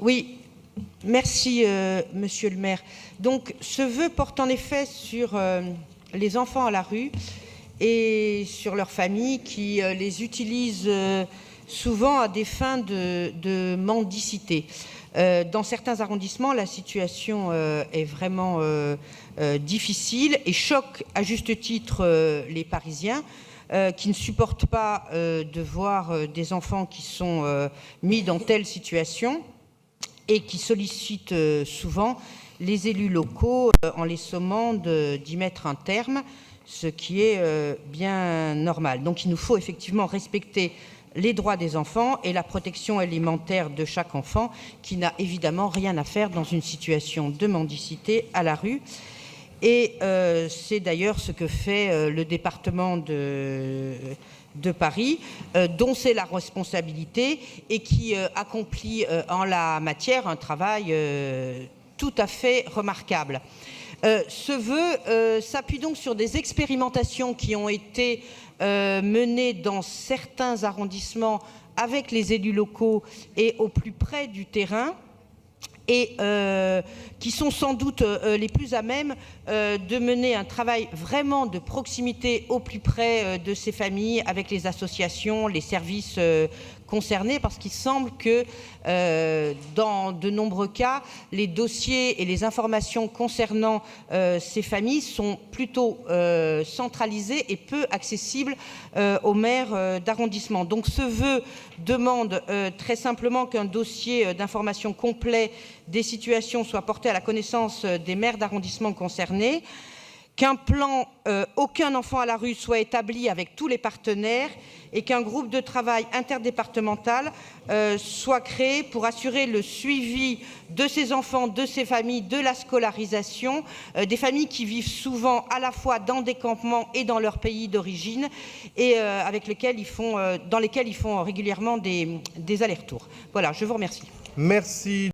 Oui, merci, monsieur le maire. Donc, ce vœu porte en effet sur les enfants à la rue et sur leurs familles qui les utilisent souvent à des fins de mendicité. Dans certains arrondissements, la situation est vraiment difficile et choque à juste titre les Parisiens qui ne supportent pas de voir des enfants qui sont mis dans telle situation et qui sollicitent souvent les élus locaux en les sommant d'y mettre un terme, ce qui est bien normal. Donc il nous faut effectivement respecter les droits des enfants et la protection alimentaire de chaque enfant qui n'a évidemment rien à faire dans une situation de mendicité à la rue. Et c'est d'ailleurs ce que fait le département de Paris, dont c'est la responsabilité et qui accomplit en la matière un travail tout à fait remarquable. Ce vœu s'appuie donc sur des expérimentations qui ont été menées dans certains arrondissements avec les élus locaux et au plus près du terrain, et qui sont sans doute les plus à même de mener un travail vraiment de proximité au plus près de ces familles, avec les associations, les services concernés, parce qu'il semble que dans de nombreux cas, les dossiers et les informations concernant ces familles sont plutôt centralisés et peu accessibles aux maires d'arrondissement. Donc ce vœu demande très simplement qu'un dossier d'information complet des situations soit porté à la connaissance des maires d'arrondissement concernés, qu'un plan aucun enfant à la rue soit établi avec tous les partenaires et qu'un groupe de travail interdépartemental soit créé pour assurer le suivi de ces enfants, de ces familles, de la scolarisation, des familles qui vivent souvent à la fois dans des campements et dans leur pays d'origine et dans lesquels ils font régulièrement des allers-retours. Voilà, je vous remercie. Merci.